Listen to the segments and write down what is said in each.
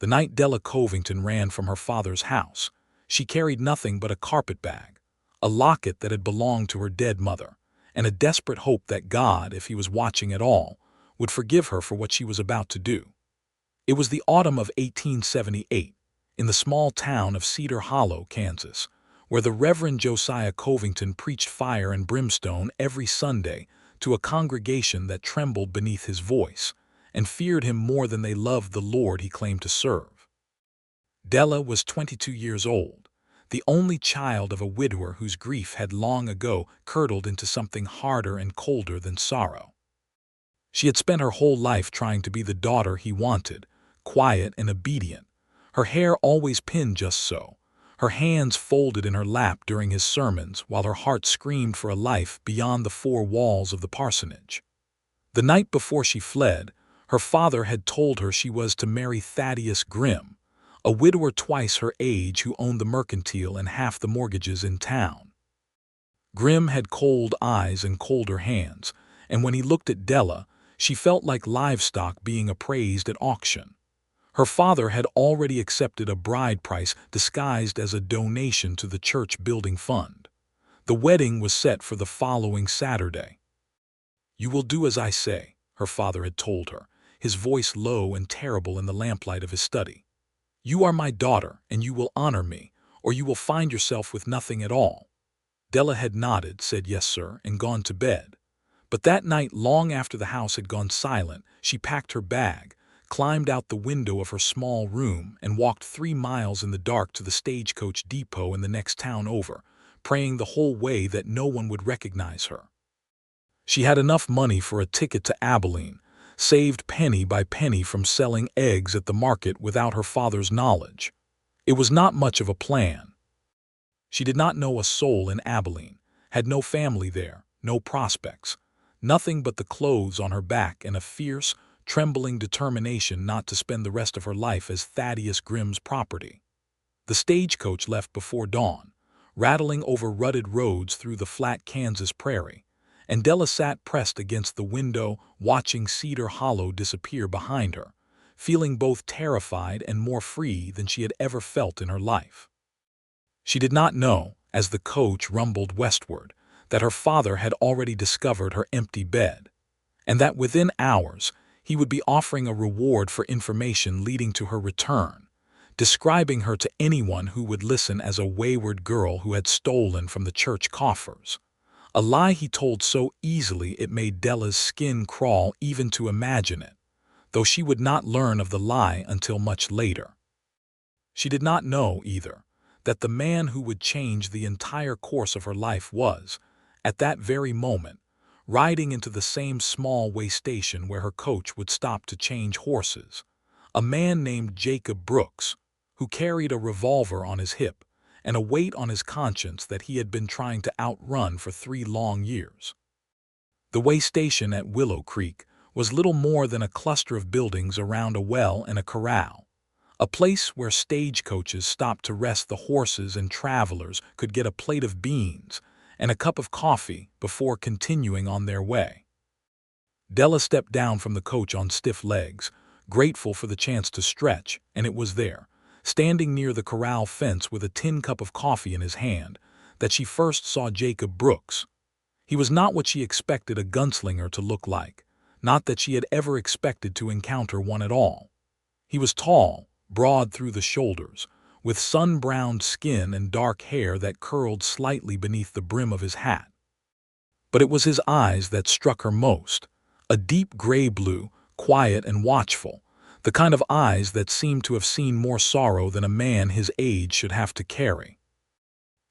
The night Della Covington ran from her father's house, she carried nothing but a carpet bag, a locket that had belonged to her dead mother, and a desperate hope that God, if he was watching at all, would forgive her for what she was about to do. It was the autumn of 1878, in the small town of Cedar Hollow, Kansas, where the Reverend Josiah Covington preached fire and brimstone every Sunday to a congregation that trembled beneath his voice and feared him more than they loved the Lord he claimed to serve. Della was 22 years old, the only child of a widower whose grief had long ago curdled into something harder and colder than sorrow. She had spent her whole life trying to be the daughter he wanted, quiet and obedient, her hair always pinned just so, her hands folded in her lap during his sermons while her heart screamed for a life beyond the four walls of the parsonage. The night before she fled, her father had told her she was to marry Thaddeus Grimm, a widower twice her age who owned the mercantile and half the mortgages in town. Grimm had cold eyes and colder hands, and when he looked at Della, she felt like livestock being appraised at auction. Her father had already accepted a bride price disguised as a donation to the church building fund. The wedding was set for the following Saturday. "You will do as I say," her father had told her, his voice low and terrible in the lamplight of his study. "You are my daughter, and you will honor me, or you will find yourself with nothing at all." Della had nodded, said yes, sir, and gone to bed. But that night, long after the house had gone silent, she packed her bag, climbed out the window of her small room, and walked 3 miles in the dark to the stagecoach depot in the next town over, praying the whole way that no one would recognize her. She had enough money for a ticket to Abilene, saved penny by penny from selling eggs at the market without her father's knowledge. It was not much of a plan. She did not know a soul in Abilene, had no family there, no prospects, nothing but the clothes on her back and a fierce, trembling determination not to spend the rest of her life as Thaddeus Grimm's property. The stagecoach left before dawn, rattling over rutted roads through the flat Kansas prairie, and Della sat pressed against the window, watching Cedar Hollow disappear behind her, feeling both terrified and more free than she had ever felt in her life. She did not know, as the coach rumbled westward, that her father had already discovered her empty bed, and that within hours he would be offering a reward for information leading to her return, describing her to anyone who would listen as a wayward girl who had stolen from the church coffers. A lie he told so easily it made Della's skin crawl even to imagine it, though she would not learn of the lie until much later. She did not know, either, that the man who would change the entire course of her life was, at that very moment, riding into the same small way station where her coach would stop to change horses, a man named Jacob Brooks, who carried a revolver on his hip and a weight on his conscience that he had been trying to outrun for 3 long years. The way station at Willow Creek was little more than a cluster of buildings around a well and a corral, a place where stagecoaches stopped to rest the horses and travelers could get a plate of beans and a cup of coffee before continuing on their way. Della stepped down from the coach on stiff legs, grateful for the chance to stretch, and it was there, standing near the corral fence with a tin cup of coffee in his hand, that she first saw Jacob Brooks. He was not what she expected a gunslinger to look like, not that she had ever expected to encounter one at all. He was tall, broad through the shoulders, with sun-browned skin and dark hair that curled slightly beneath the brim of his hat. But it was his eyes that struck her most, a deep gray-blue, quiet and watchful, the kind of eyes that seemed to have seen more sorrow than a man his age should have to carry.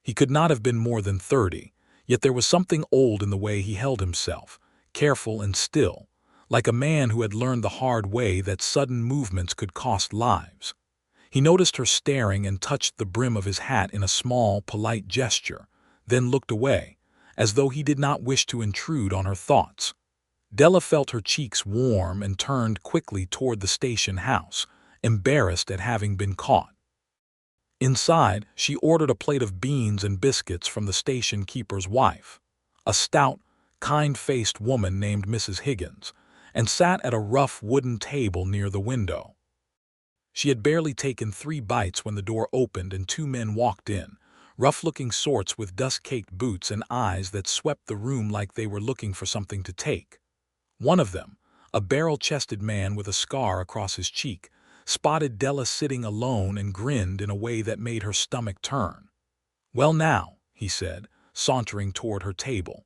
He could not have been more than 30, yet there was something old in the way he held himself, careful and still, like a man who had learned the hard way that sudden movements could cost lives. He noticed her staring and touched the brim of his hat in a small, polite gesture, then looked away, as though he did not wish to intrude on her thoughts. Della felt her cheeks warm and turned quickly toward the station house, embarrassed at having been caught. Inside, she ordered a plate of beans and biscuits from the station keeper's wife, a stout, kind-faced woman named Mrs. Higgins, and sat at a rough wooden table near the window. She had barely taken 3 bites when the door opened and 2 men walked in, rough-looking sorts with dust-caked boots and eyes that swept the room like they were looking for something to take. One of them, a barrel-chested man with a scar across his cheek, spotted Della sitting alone and grinned in a way that made her stomach turn. "Well now," he said, sauntering toward her table,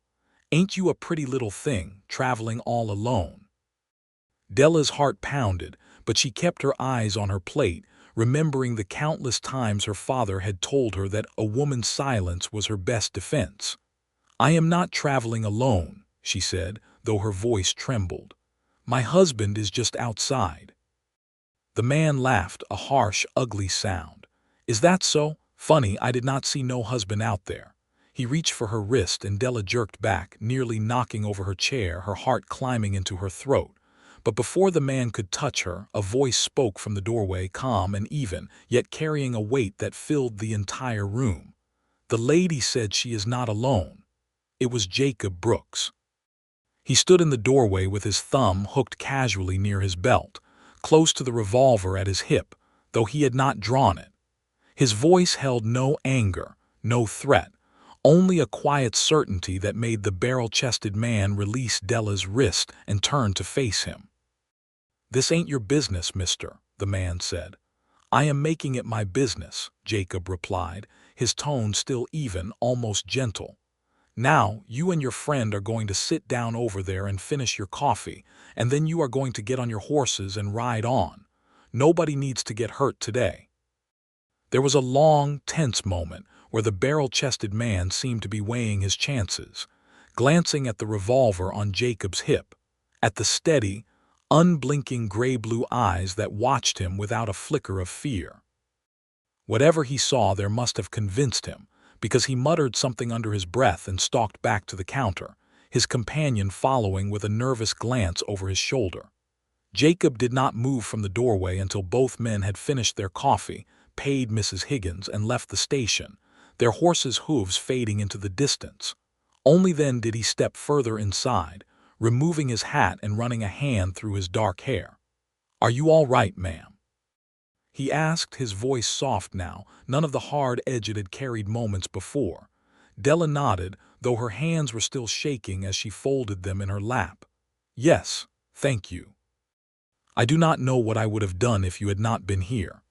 "ain't you a pretty little thing, traveling all alone?" Della's heart pounded, but she kept her eyes on her plate, remembering the countless times her father had told her that a woman's silence was her best defense. "I am not traveling alone," she said, though her voice trembled. "My husband is just outside." The man laughed, a harsh, ugly sound. "Is that so? Funny, I did not see no husband out there." He reached for her wrist and Della jerked back, nearly knocking over her chair, her heart climbing into her throat. But before the man could touch her, a voice spoke from the doorway, calm and even, yet carrying a weight that filled the entire room. "The lady said she is not alone." It was Jacob Brooks. He stood in the doorway with his thumb hooked casually near his belt, close to the revolver at his hip, though he had not drawn it. His voice held no anger, no threat, only a quiet certainty that made the barrel-chested man release Della's wrist and turn to face him. "This ain't your business, mister," the man said. "I am making it my business," Jacob replied, his tone still even, almost gentle. "Now, you and your friend are going to sit down over there and finish your coffee, and then you are going to get on your horses and ride on. Nobody needs to get hurt today." There was a long, tense moment where the barrel-chested man seemed to be weighing his chances, glancing at the revolver on Jacob's hip, at the steady, unblinking gray-blue eyes that watched him without a flicker of fear. Whatever he saw there must have convinced him, because he muttered something under his breath and stalked back to the counter, his companion following with a nervous glance over his shoulder. Jacob did not move from the doorway until both men had finished their coffee, paid Mrs. Higgins, and left the station, their horses' hooves fading into the distance. Only then did he step further inside, removing his hat and running a hand through his dark hair. "Are you all right, ma'am?" he asked, his voice soft now, none of the hard edge it had carried moments before. Della nodded, though her hands were still shaking as she folded them in her lap. "Yes, thank you. I do not know what I would have done if you had not been here."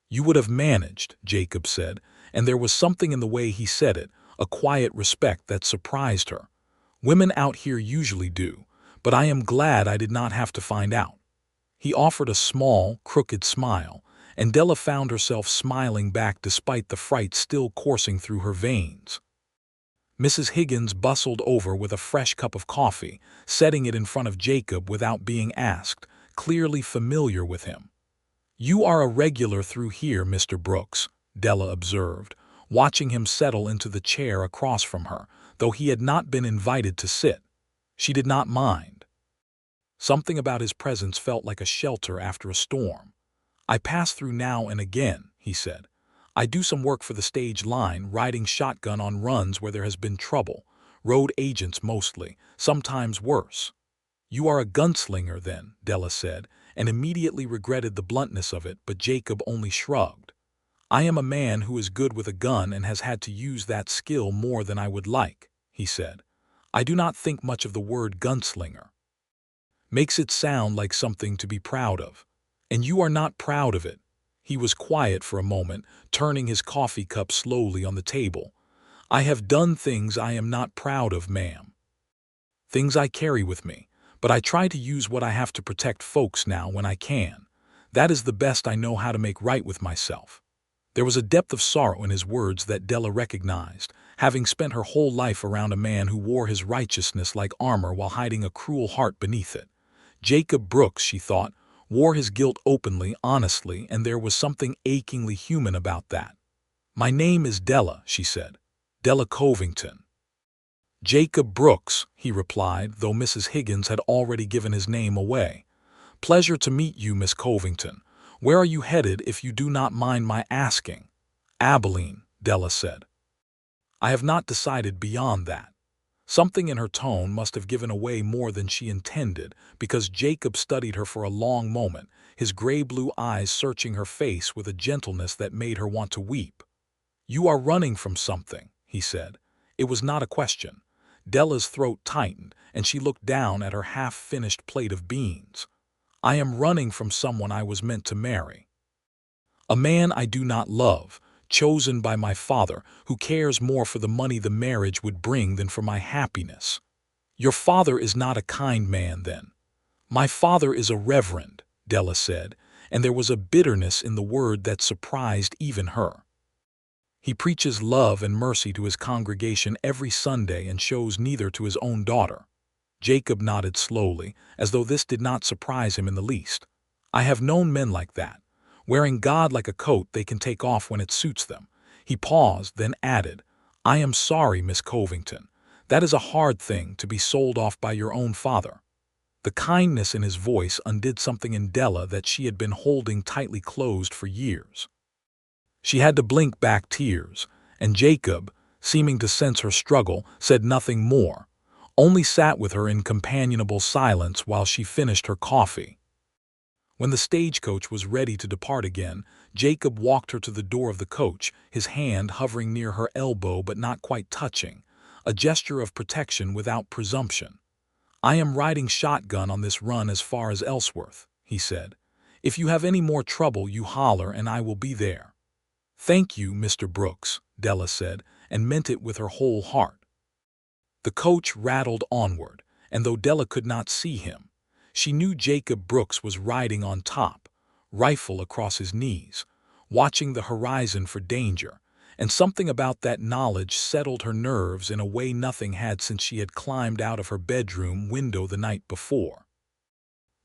"You would have managed," Jacob said, and there was something in the way he said it, a quiet respect that surprised her. "Women out here usually do, but I am glad I did not have to find out." He offered a small, crooked smile, and Della found herself smiling back despite the fright still coursing through her veins. Mrs. Higgins bustled over with a fresh cup of coffee, setting it in front of Jacob without being asked, clearly familiar with him. "You are a regular through here, Mr. Brooks," Della observed, watching him settle into the chair across from her, though he had not been invited to sit. She did not mind. Something about his presence felt like a shelter after a storm. "I pass through now and again," he said. "I do some work for the stage line, riding shotgun on runs where there has been trouble, road agents mostly, sometimes worse." "You are a gunslinger then," Della said, and immediately regretted the bluntness of it, but Jacob only shrugged. "I am a man who is good with a gun and has had to use that skill more than I would like," he said. "I do not think much of the word gunslinger. Makes it sound like something to be proud of. And you are not proud of it." He was quiet for a moment, turning his coffee cup slowly on the table. "I have done things I am not proud of, ma'am. Things I carry with me, but I try to use what I have to protect folks now when I can. That is the best I know how to make right with myself." There was a depth of sorrow in his words that Della recognized, having spent her whole life around a man who wore his righteousness like armor while hiding a cruel heart beneath it. Jacob Brooks, she thought, wore his guilt openly, honestly, and there was something achingly human about that. "My name is Della," she said. "Della Covington." "Jacob Brooks," he replied, though Mrs. Higgins had already given his name away. "Pleasure to meet you, Miss Covington. Where are you headed, if you do not mind my asking?" "Abilene," Della said. "I have not decided beyond that. Something in her tone must have given away more than she intended, because Jacob studied her for a long moment, his gray-blue eyes searching her face with a gentleness that made her want to weep. "You are running from something," he said. It was not a question. Della's throat tightened, and she looked down at her half-finished plate of beans. "I am running from someone I was meant to marry. A man I do not love, chosen by my father, who cares more for the money the marriage would bring than for my happiness." "Your father is not a kind man, then." "My father is a reverend," Della said, and there was a bitterness in the word that surprised even her. "He preaches love and mercy to his congregation every Sunday and shows neither to his own daughter." Jacob nodded slowly, as though this did not surprise him in the least. "I have known men like that. Wearing God like a coat they can take off when it suits them." He paused, then added, "I am sorry, Miss Covington. That is a hard thing, to be sold off by your own father." The kindness in his voice undid something in Della that she had been holding tightly closed for years. She had to blink back tears, and Jacob, seeming to sense her struggle, said nothing more, only sat with her in companionable silence while she finished her coffee. When the stagecoach was ready to depart again, Jacob walked her to the door of the coach, his hand hovering near her elbow but not quite touching, a gesture of protection without presumption. "I am riding shotgun on this run as far as Ellsworth," he said. "If you have any more trouble, you holler and I will be there." "Thank you, Mr. Brooks," Della said, and meant it with her whole heart. The coach rattled onward, and though Della could not see him, she knew Jacob Brooks was riding on top, rifle across his knees, watching the horizon for danger, and something about that knowledge settled her nerves in a way nothing had since she had climbed out of her bedroom window the night before.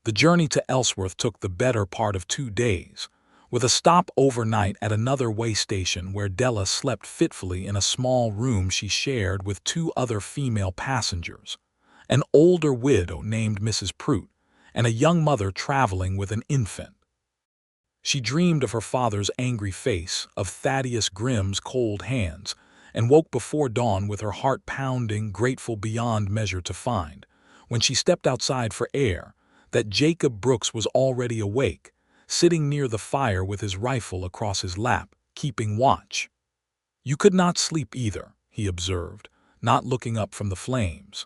The journey to Ellsworth took the better part of 2 days, with a stop overnight at another way station where Della slept fitfully in a small room she shared with 2 other female passengers, an older widow named Mrs. Prout, and a young mother traveling with an infant. She dreamed of her father's angry face, of Thaddeus Grimm's cold hands, and woke before dawn with her heart pounding, grateful beyond measure to find, when she stepped outside for air, that Jacob Brooks was already awake, sitting near the fire with his rifle across his lap, keeping watch. "You could not sleep either," he observed, not looking up from the flames.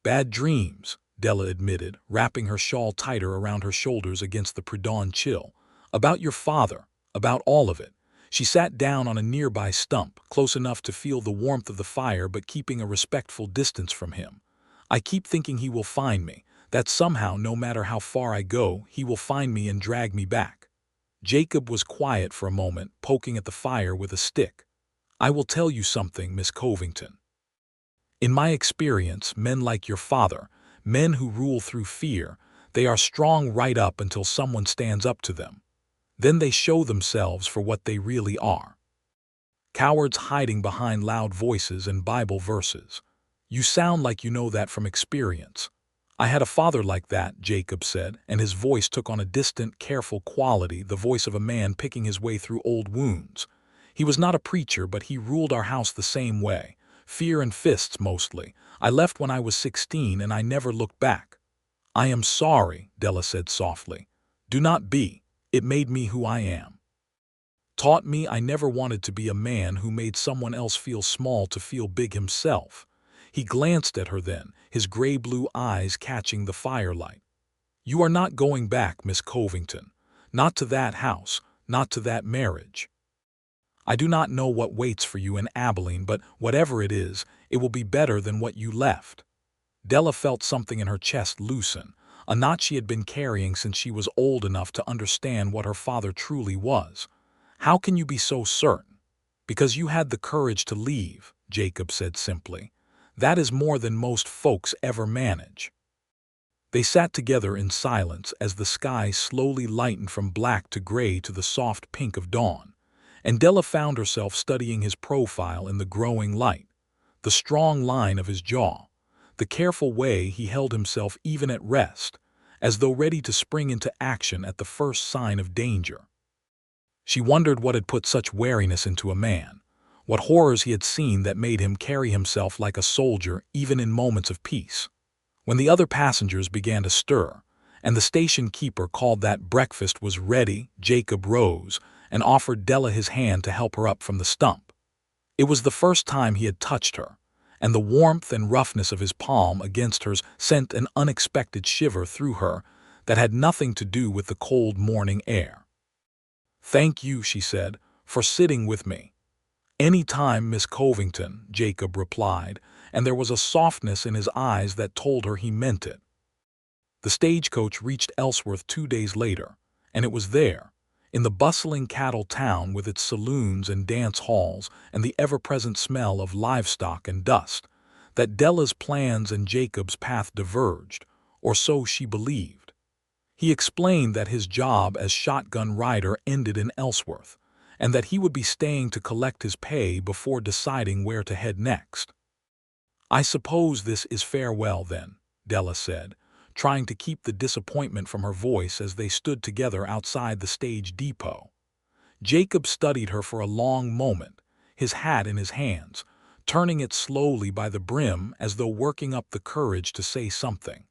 "Bad dreams," Della admitted, wrapping her shawl tighter around her shoulders against the pre-dawn chill. "About your father, about all of it." She sat down on a nearby stump, close enough to feel the warmth of the fire but keeping a respectful distance from him. "I keep thinking he will find me, that somehow, no matter how far I go, he will find me and drag me back." Jacob was quiet for a moment, poking at the fire with a stick. "I will tell you something, Miss Covington. In my experience, men like your father, men who rule through fear, they are strong right up until someone stands up to them. Then they show themselves for what they really are. Cowards hiding behind loud voices and Bible verses. You sound like you know that from experience." "I had a father like that," Jacob said, and his voice took on a distant, careful quality, the voice of a man picking his way through old wounds. "He was not a preacher, but he ruled our house the same way. Fear and fists, mostly. I left when I was 16 and I never looked back." "I am sorry," Della said softly. "Do not be. It made me who I am. Taught me I never wanted to be a man who made someone else feel small to feel big himself." He glanced at her then, his gray-blue eyes catching the firelight. "You are not going back, Miss Covington. Not to that house, not to that marriage. I do not know what waits for you in Abilene, but whatever it is, it will be better than what you left." Della felt something in her chest loosen, a knot she had been carrying since she was old enough to understand what her father truly was. "How can you be so certain?" "Because you had the courage to leave," Jacob said simply. "That is more than most folks ever manage." They sat together in silence as the sky slowly lightened from black to gray to the soft pink of dawn, and Della found herself studying his profile in the growing light, the strong line of his jaw, the careful way he held himself even at rest, as though ready to spring into action at the first sign of danger. She wondered what had put such wariness into a man, What horrors he had seen that made him carry himself like a soldier even in moments of peace. When the other passengers began to stir, and the station keeper called that breakfast was ready, Jacob rose and offered Della his hand to help her up from the stump. It was the first time he had touched her, and the warmth and roughness of his palm against hers sent an unexpected shiver through her that had nothing to do with the cold morning air. "Thank you," she said, "for sitting with me." "Any time, Miss Covington," Jacob replied, and there was a softness in his eyes that told her he meant it. The stagecoach reached Ellsworth 2 days later, and it was there, in the bustling cattle town with its saloons and dance halls and the ever-present smell of livestock and dust, that Della's plans and Jacob's path diverged, or so she believed. He explained that his job as shotgun rider ended in Ellsworth, and that he would be staying to collect his pay before deciding where to head next. "I suppose this is farewell then," Della said, trying to keep the disappointment from her voice as they stood together outside the stage depot. Jacob studied her for a long moment, his hat in his hands, turning it slowly by the brim as though working up the courage to say something.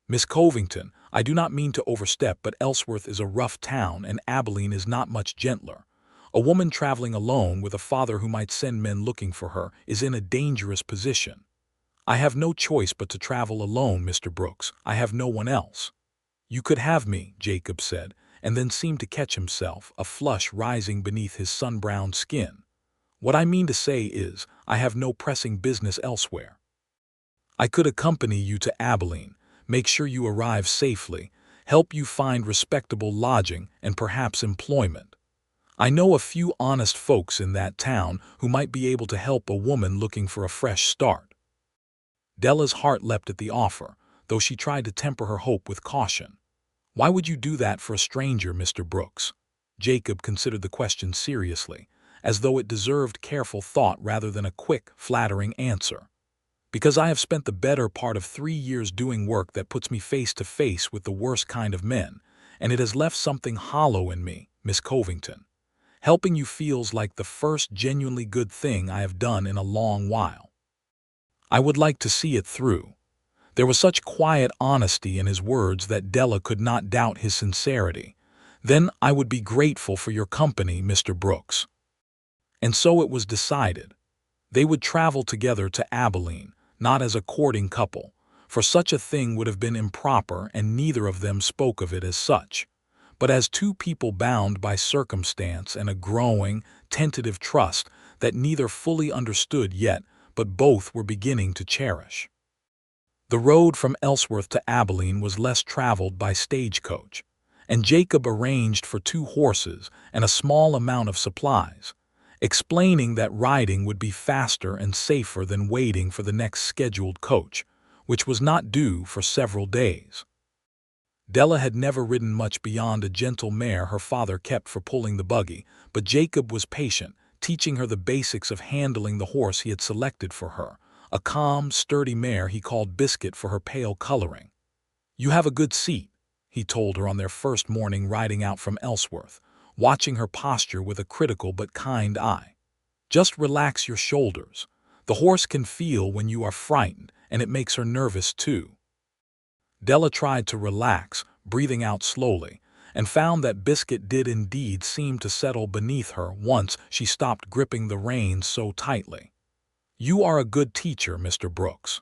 "Miss Covington, I do not mean to overstep, but Ellsworth is a rough town and Abilene is not much gentler. A woman traveling alone with a father who might send men looking for her is in a dangerous position. I have no choice but to travel alone, Mr. Brooks. I have no one else." "You could have me," Jacob said, and then seemed to catch himself, a flush rising beneath his sun-browned skin. "What I mean to say is, I have no pressing business elsewhere. I could accompany you to Abilene, make sure you arrive safely, help you find respectable lodging and perhaps employment. I know a few honest folks in that town who might be able to help a woman looking for a fresh start." Della's heart leapt at the offer, though she tried to temper her hope with caution. "Why would you do that for a stranger, Mr. Brooks?" Jacob considered the question seriously, as though it deserved careful thought rather than a quick, flattering answer. "Because I have spent the better part of 3 years doing work that puts me face to face with the worst kind of men, and it has left something hollow in me, Miss Covington. Helping you feels like the first genuinely good thing I have done in a long while. I would like to see it through." There was such quiet honesty in his words that Della could not doubt his sincerity. "Then I would be grateful for your company, Mr. Brooks." And so it was decided. They would travel together to Abilene, not as a courting couple, for such a thing would have been improper and neither of them spoke of it as such, but as two people bound by circumstance and a growing, tentative trust that neither fully understood yet, but both were beginning to cherish. The road from Ellsworth to Abilene was less traveled by stagecoach, and Jacob arranged for 2 horses and a small amount of supplies, explaining that riding would be faster and safer than waiting for the next scheduled coach, which was not due for several days. Della had never ridden much beyond a gentle mare her father kept for pulling the buggy, but Jacob was patient, teaching her the basics of handling the horse he had selected for her, a calm, sturdy mare he called Biscuit for her pale coloring. "You have a good seat," he told her on their first morning riding out from Ellsworth, watching her posture with a critical but kind eye. "Just relax your shoulders. The horse can feel when you are frightened, and it makes her nervous too." Della tried to relax, breathing out slowly, and found that Biscuit did indeed seem to settle beneath her once she stopped gripping the reins so tightly. "You are a good teacher, Mr. Brooks."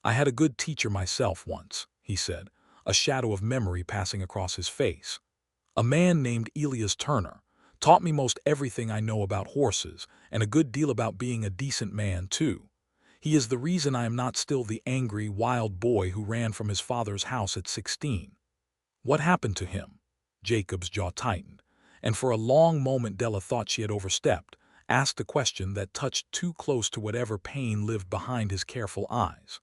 "I had a good teacher myself once," he said, a shadow of memory passing across his face. "A man named Elias Turner taught me most everything I know about horses, and a good deal about being a decent man, too. He is the reason I am not still the angry, wild boy who ran from his father's house at 16. "What happened to him?" Jacob's jaw tightened, and for a long moment Della thought she had overstepped, asked a question that touched too close to whatever pain lived behind his careful eyes.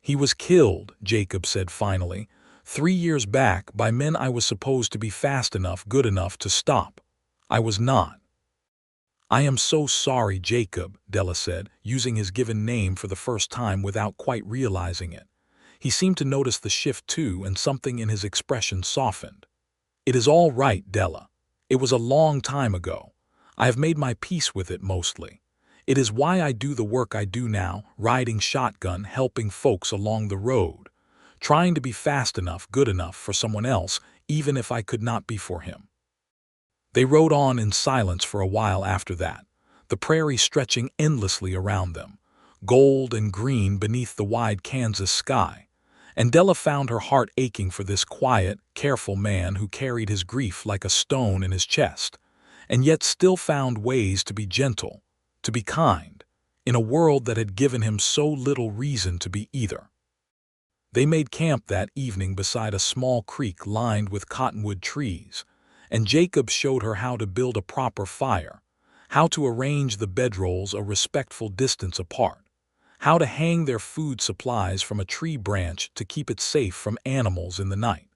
"He was killed," Jacob said finally, 3 years back by men I was supposed to be fast enough, good enough to stop. I was not." "I am so sorry, Jacob," Della said, using his given name for the first time without quite realizing it. He seemed to notice the shift too, and something in his expression softened. "It is all right, Della. It was a long time ago. I have made my peace with it mostly. It is why I do the work I do now, riding shotgun, helping folks along the road, trying to be fast enough, good enough for someone else, even if I could not be for him." They rode on in silence for a while after that, the prairie stretching endlessly around them, gold and green beneath the wide Kansas sky, and Della found her heart aching for this quiet, careful man who carried his grief like a stone in his chest, and yet still found ways to be gentle, to be kind, in a world that had given him so little reason to be either. They made camp that evening beside a small creek lined with cottonwood trees, and Jacob showed her how to build a proper fire, how to arrange the bedrolls a respectful distance apart, how to hang their food supplies from a tree branch to keep it safe from animals in the night.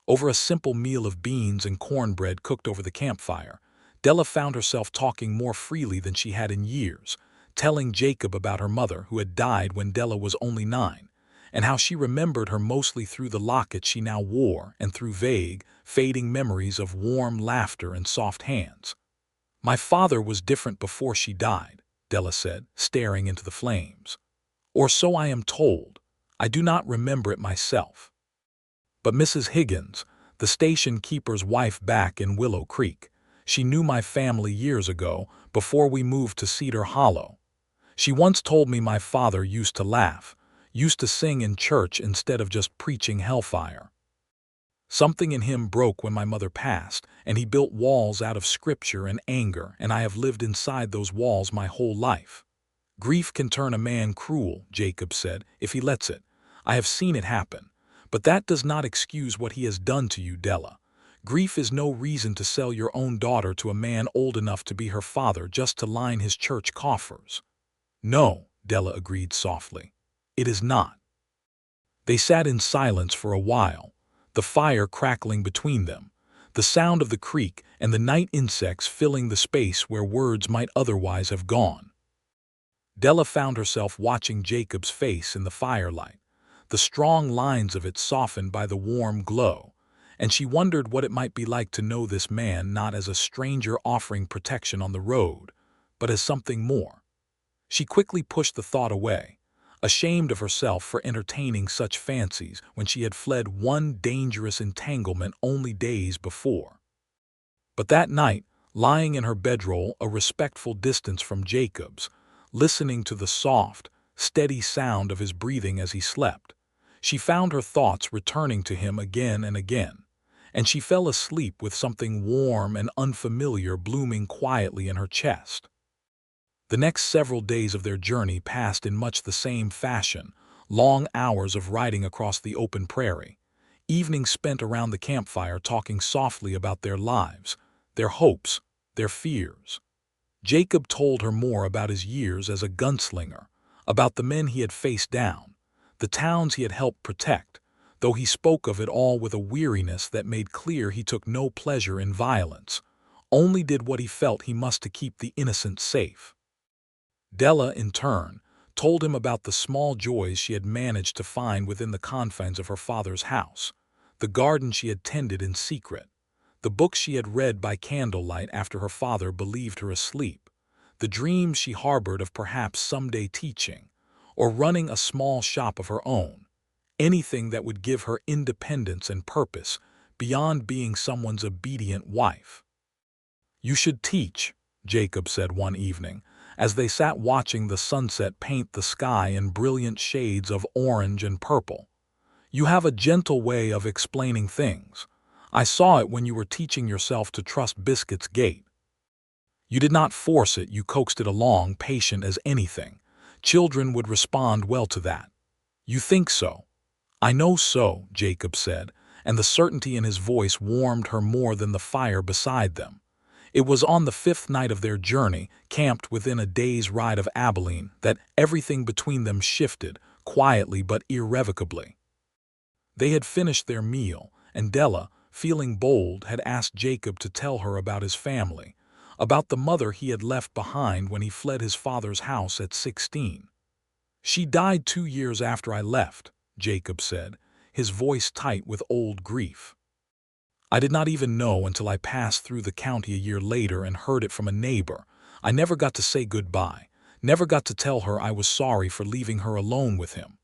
Over a simple meal of beans and cornbread cooked over the campfire, Della found herself talking more freely than she had in years, telling Jacob about her mother who had died when Della was only 9, and how she remembered her mostly through the locket she now wore and through vague, fading memories of warm laughter and soft hands. "My father was different before she died," Della said, staring into the flames. "Or so I am told. I do not remember it myself." But Mrs. Higgins, the station keeper's wife back in Willow Creek, she knew my family years ago, before we moved to Cedar Hollow. She once told me my father used to laugh, used to sing in church instead of just preaching hellfire. Something in him broke when my mother passed, and he built walls out of scripture and anger, and I have lived inside those walls my whole life. Grief can turn a man cruel, Jacob said, if he lets it. I have seen it happen. But that does not excuse what he has done to you, Della. Grief is no reason to sell your own daughter to a man old enough to be her father just to line his church coffers. No, Della agreed softly. It is not. They sat in silence for a while, the fire crackling between them, the sound of the creek and the night insects filling the space where words might otherwise have gone. Della found herself watching Jacob's face in the firelight, the strong lines of it softened by the warm glow, and she wondered what it might be like to know this man not as a stranger offering protection on the road, but as something more. She quickly pushed the thought away, ashamed of herself for entertaining such fancies when she had fled one dangerous entanglement only days before. But that night, lying in her bedroll a respectful distance from Jacob's, listening to the soft, steady sound of his breathing as he slept, she found her thoughts returning to him again and again, and she fell asleep with something warm and unfamiliar blooming quietly in her chest. The next several days of their journey passed in much the same fashion, long hours of riding across the open prairie, evenings spent around the campfire talking softly about their lives, their hopes, their fears. Jacob told her more about his years as a gunslinger, about the men he had faced down, the towns he had helped protect, though he spoke of it all with a weariness that made clear he took no pleasure in violence, only did what he felt he must to keep the innocent safe. Della, in turn, told him about the small joys she had managed to find within the confines of her father's house, the garden she had tended in secret, the books she had read by candlelight after her father believed her asleep, the dreams she harbored of perhaps someday teaching, or running a small shop of her own, anything that would give her independence and purpose beyond being someone's obedient wife. "You should teach," Jacob said one evening, as they sat watching the sunset paint the sky in brilliant shades of orange and purple. "You have a gentle way of explaining things. I saw it when you were teaching yourself to trust Biscuit's gait. You did not force it, you coaxed it along, patient as anything. Children would respond well to that. You think so?" "I know so," Jacob said, and the certainty in his voice warmed her more than the fire beside them. It was on the 5th night of their journey, camped within a day's ride of Abilene, that everything between them shifted, quietly but irrevocably. They had finished their meal, and Della, feeling bold, had asked Jacob to tell her about his family, about the mother he had left behind when he fled his father's house at 16. "She died 2 years after I left," Jacob said, his voice tight with old grief. I did not even know until I passed through the county a year later and heard it from a neighbor. I never got to say goodbye, never got to tell her I was sorry for leaving her alone with him.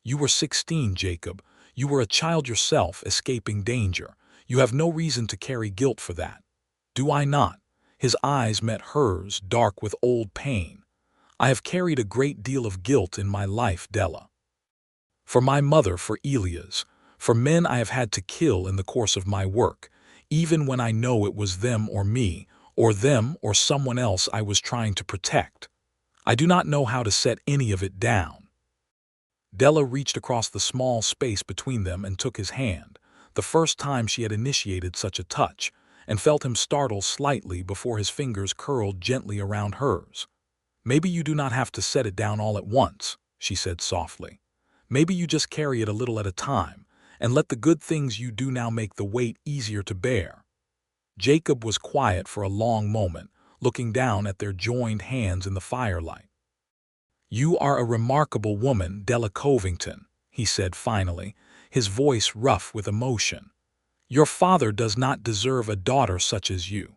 You were 16, Jacob. You were a child yourself, escaping danger. You have no reason to carry guilt for that. Do I not? His eyes met hers, dark with old pain. I have carried a great deal of guilt in my life, Della. For my mother, for Elia's, for men I have had to kill in the course of my work, even when I know it was them or me, or them or someone else I was trying to protect. I do not know how to set any of it down. Della reached across the small space between them and took his hand, the first time she had initiated such a touch, and felt him startle slightly before his fingers curled gently around hers. Maybe you do not have to set it down all at once, she said softly. Maybe you just carry it a little at a time, and let the good things you do now make the weight easier to bear. Jacob was quiet for a long moment, looking down at their joined hands in the firelight. You are a remarkable woman, Della Covington, he said finally, his voice rough with emotion. Your father does not deserve a daughter such as you.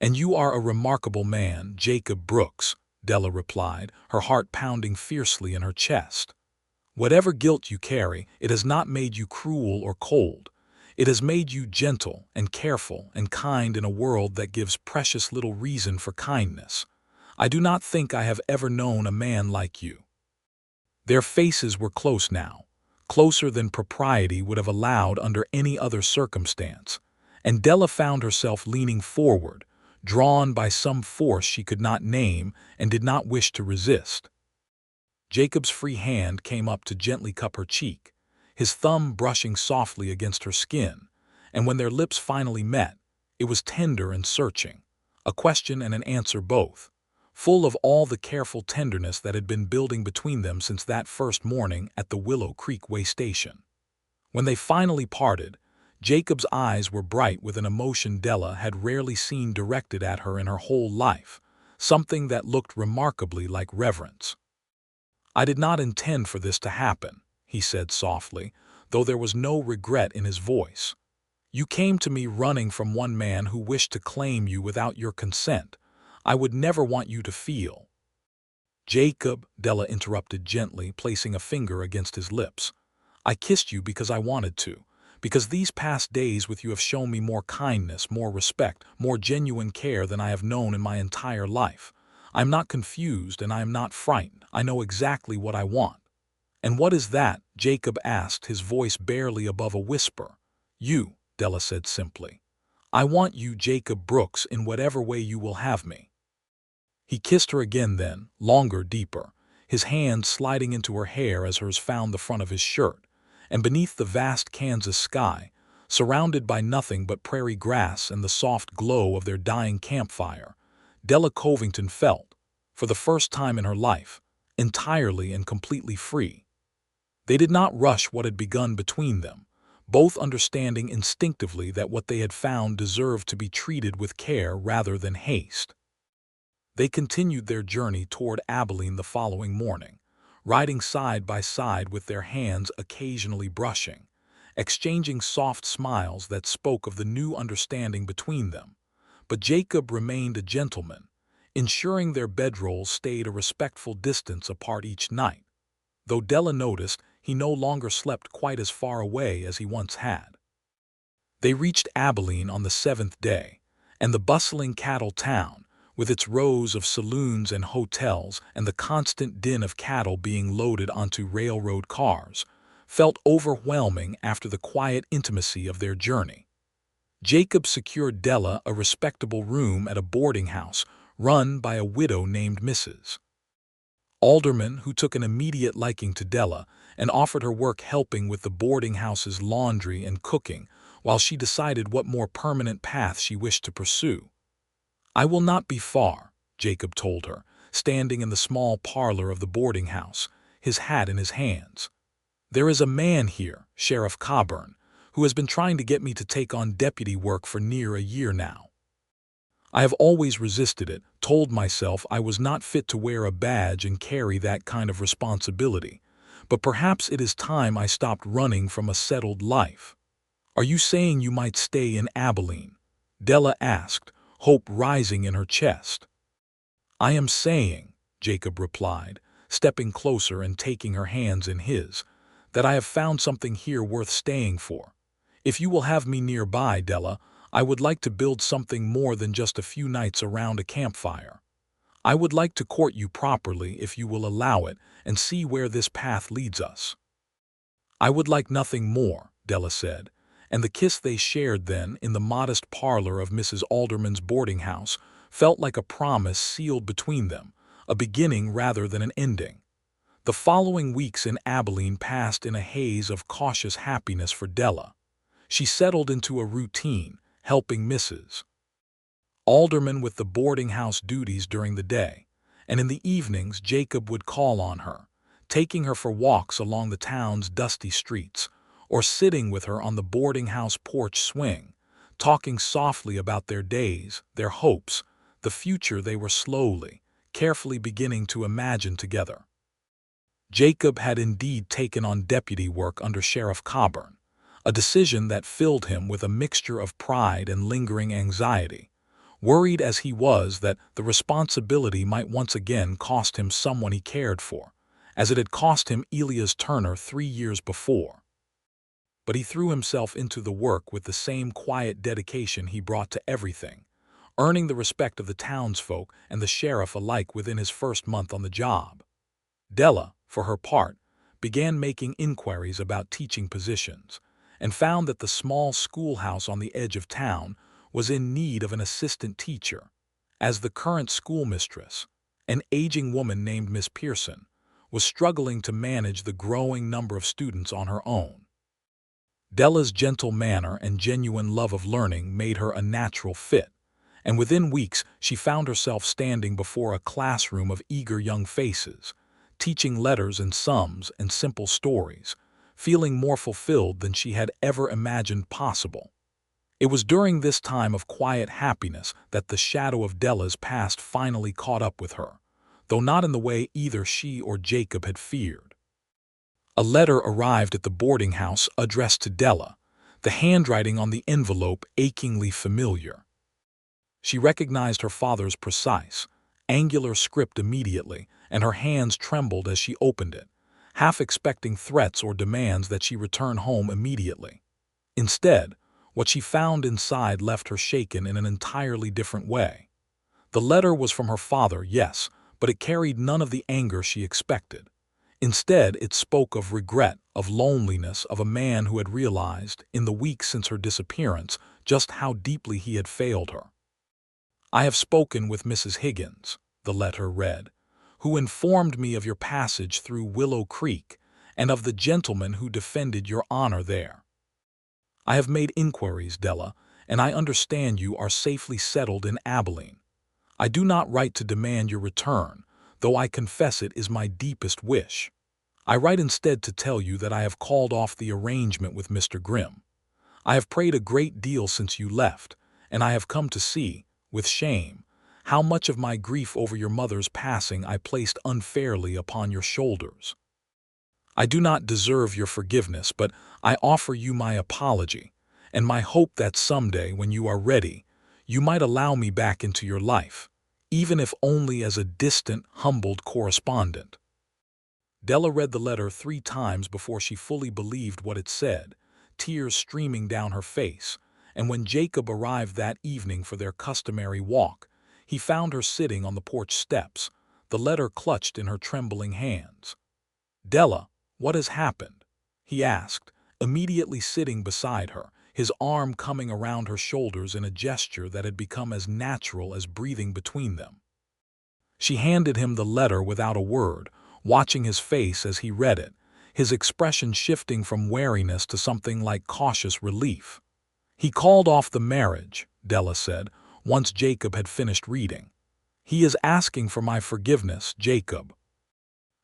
And you are a remarkable man, Jacob Brooks, Della replied, her heart pounding fiercely in her chest. Whatever guilt you carry, it has not made you cruel or cold. It has made you gentle and careful and kind in a world that gives precious little reason for kindness. I do not think I have ever known a man like you. Their faces were close now, closer than propriety would have allowed under any other circumstance, and Della found herself leaning forward, drawn by some force she could not name and did not wish to resist. Jacob's free hand came up to gently cup her cheek, his thumb brushing softly against her skin, and when their lips finally met, it was tender and searching, a question and an answer both, full of all the careful tenderness that had been building between them since that first morning at the Willow Creek way station. When they finally parted, Jacob's eyes were bright with an emotion Della had rarely seen directed at her in her whole life, something that looked remarkably like reverence. I did not intend for this to happen, he said softly, though there was no regret in his voice. You came to me running from one man who wished to claim you without your consent. I would never want you to feel. Jacob, Della interrupted gently, placing a finger against his lips. I kissed you because I wanted to, because these past days with you have shown me more kindness, more respect, more genuine care than I have known in my entire life. I am not confused and I am not frightened. I know exactly what I want. And what is that? Jacob asked, his voice barely above a whisper. You, Della said simply. I want you, Jacob Brooks, in whatever way you will have me. He kissed her again then, longer, deeper, his hand sliding into her hair as hers found the front of his shirt, and beneath the vast Kansas sky, surrounded by nothing but prairie grass and the soft glow of their dying campfire, Della Covington felt, for the first time in her life, entirely and completely free. They did not rush what had begun between them, both understanding instinctively that what they had found deserved to be treated with care rather than haste. They continued their journey toward Abilene the following morning, riding side by side with their hands occasionally brushing, exchanging soft smiles that spoke of the new understanding between them. But Jacob remained a gentleman, ensuring their bedrolls stayed a respectful distance apart each night, though Della noticed he no longer slept quite as far away as he once had. They reached Abilene on the 7th day, and the bustling cattle town, with its rows of saloons and hotels and the constant din of cattle being loaded onto railroad cars, felt overwhelming after the quiet intimacy of their journey. Jacob secured Della a respectable room at a boarding house run by a widow named Mrs. Alderman, who took an immediate liking to Della and offered her work helping with the boarding house's laundry and cooking while she decided what more permanent path she wished to pursue. I will not be far, Jacob told her, standing in the small parlor of the boarding house, his hat in his hands. There is a man here, Sheriff Coburn, who has been trying to get me to take on deputy work for near a year now. I have always resisted it, told myself I was not fit to wear a badge and carry that kind of responsibility, but perhaps it is time I stopped running from a settled life. Are you saying you might stay in Abilene? Della asked, hope rising in her chest. I am saying, Jacob replied, stepping closer and taking her hands in his, that I have found something here worth staying for. If you will have me nearby, Della, I would like to build something more than just a few nights around a campfire. I would like to court you properly if you will allow it and see where this path leads us. I would like nothing more, Della said, and the kiss they shared then in the modest parlor of Mrs. Alderman's boarding house felt like a promise sealed between them, a beginning rather than an ending. The following weeks in Abilene passed in a haze of cautious happiness for Della. She settled into a routine, helping Mrs. Alderman with the boarding house duties during the day, and in the evenings Jacob would call on her, taking her for walks along the town's dusty streets, or sitting with her on the boarding house porch swing, talking softly about their days, their hopes, the future they were slowly, carefully beginning to imagine together. Jacob had indeed taken on deputy work under Sheriff Coburn, a decision that filled him with a mixture of pride and lingering anxiety, worried as he was that the responsibility might once again cost him someone he cared for, as it had cost him Elias Turner 3 years before. But he threw himself into the work with the same quiet dedication he brought to everything, earning the respect of the townsfolk and the sheriff alike within his first month on the job. Della, for her part, began making inquiries about teaching positions, and found that the small schoolhouse on the edge of town was in need of an assistant teacher, as the current schoolmistress, an aging woman named Miss Pearson, was struggling to manage the growing number of students on her own. Della's gentle manner and genuine love of learning made her a natural fit, and within weeks she found herself standing before a classroom of eager young faces, teaching letters and sums and simple stories, feeling more fulfilled than she had ever imagined possible. It was during this time of quiet happiness that the shadow of Della's past finally caught up with her, though not in the way either she or Jacob had feared. A letter arrived at the boarding house addressed to Della, the handwriting on the envelope achingly familiar. She recognized her father's precise, angular script immediately, and her hands trembled as she opened it, half expecting threats or demands that she return home immediately. Instead, what she found inside left her shaken in an entirely different way. The letter was from her father, yes, but it carried none of the anger she expected. Instead, it spoke of regret, of loneliness, of a man who had realized, in the weeks since her disappearance, just how deeply he had failed her. I have spoken with Mrs. Higgins, the letter read, who informed me of your passage through Willow Creek and of the gentleman who defended your honor there. I have made inquiries, Della, and I understand you are safely settled in Abilene. I do not write to demand your return, though I confess it is my deepest wish. I write instead to tell you that I have called off the arrangement with Mr. Grimm. I have prayed a great deal since you left, and I have come to see, with shame, how much of my grief over your mother's passing I placed unfairly upon your shoulders. I do not deserve your forgiveness, but I offer you my apology, and my hope that someday, when you are ready, you might allow me back into your life, even if only as a distant, humbled correspondent. Della read the letter 3 times before she fully believed what it said, tears streaming down her face, and when Jacob arrived that evening for their customary walk, he found her sitting on the porch steps, the letter clutched in her trembling hands. Della, what has happened? He asked, immediately sitting beside her, his arm coming around her shoulders in a gesture that had become as natural as breathing between them. She handed him the letter without a word, watching his face as he read it, his expression shifting from wariness to something like cautious relief. He called off the marriage, Della said, once Jacob had finished reading. He is asking for my forgiveness, Jacob.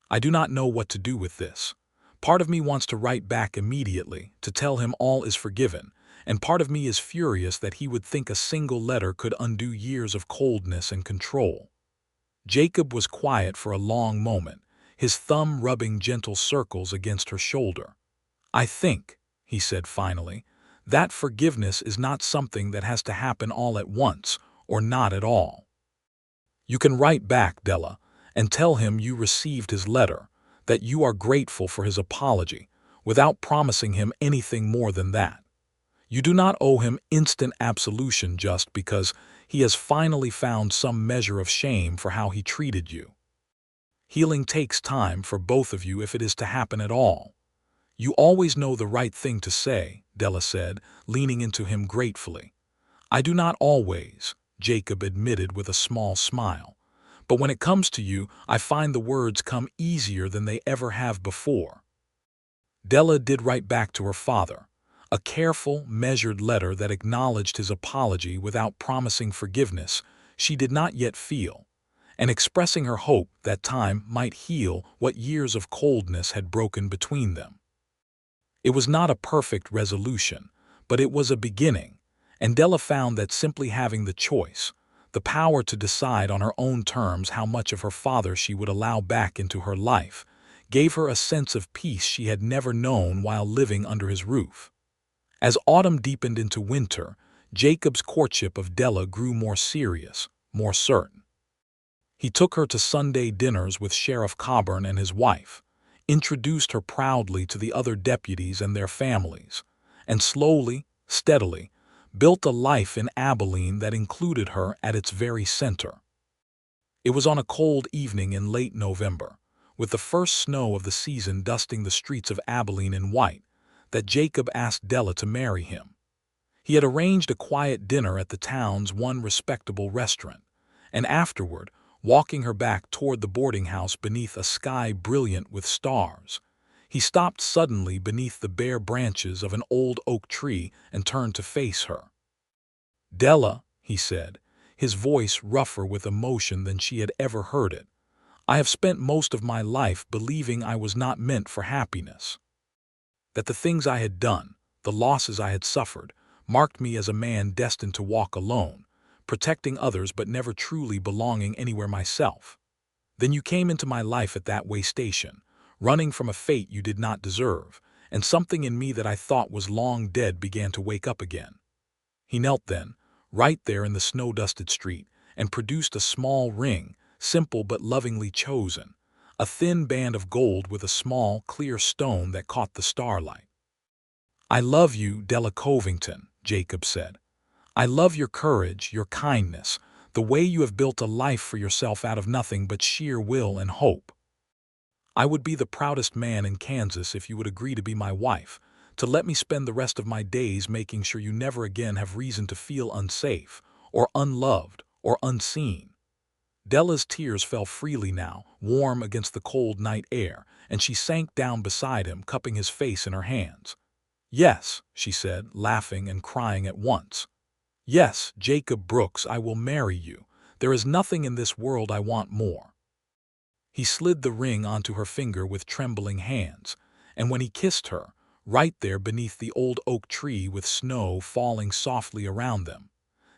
I do not know what to do with this. Part of me wants to write back immediately, to tell him all is forgiven, and part of me is furious that he would think a single letter could undo years of coldness and control. Jacob was quiet for a long moment, his thumb rubbing gentle circles against her shoulder. I think, he said finally, That forgiveness is not something that has to happen all at once, or not at all. You can write back, Della, and tell him you received his letter, that you are grateful for his apology, without promising him anything more than that. You do not owe him instant absolution just because he has finally found some measure of shame for how he treated you. Healing takes time for both of you if it is to happen at all. You always know the right thing to say, Della said, leaning into him gratefully. I do not always, Jacob admitted with a small smile. But when it comes to you, I find the words come easier than they ever have before. Della did write back to her father, a careful, measured letter that acknowledged his apology without promising forgiveness she did not yet feel, and expressing her hope that time might heal what years of coldness had broken between them. It was not a perfect resolution, but it was a beginning, and Della found that simply having the choice, the power to decide on her own terms how much of her father she would allow back into her life, gave her a sense of peace she had never known while living under his roof. As autumn deepened into winter, Jacob's courtship of Della grew more serious, more certain. He took her to Sunday dinners with Sheriff Coburn and his wife, introduced her proudly to the other deputies and their families, and slowly, steadily, built a life in Abilene that included her at its very center. It was on a cold evening in late November, with the first snow of the season dusting the streets of Abilene in white, that Jacob asked Della to marry him. He had arranged a quiet dinner at the town's one respectable restaurant, and afterward, walking her back toward the boarding house beneath a sky brilliant with stars, he stopped suddenly beneath the bare branches of an old oak tree and turned to face her. Della, he said, his voice rougher with emotion than she had ever heard it, I have spent most of my life believing I was not meant for happiness. That the things I had done, the losses I had suffered, marked me as a man destined to walk alone, protecting others but never truly belonging anywhere myself. Then you came into my life at that way station, running from a fate you did not deserve, and something in me that I thought was long dead began to wake up again. He knelt then, right there in the snow-dusted street, and produced a small ring, simple but lovingly chosen, a thin band of gold with a small, clear stone that caught the starlight. I love you, Della Covington, Jacob said. I love your courage, your kindness, the way you have built a life for yourself out of nothing but sheer will and hope. I would be the proudest man in Kansas if you would agree to be my wife, to let me spend the rest of my days making sure you never again have reason to feel unsafe, or unloved, or unseen. Della's tears fell freely now, warm against the cold night air, and she sank down beside him, cupping his face in her hands. Yes, she said, laughing and crying at once. Yes, Jacob Brooks, I will marry you. There is nothing in this world I want more. He slid the ring onto her finger with trembling hands, and when he kissed her, right there beneath the old oak tree with snow falling softly around them,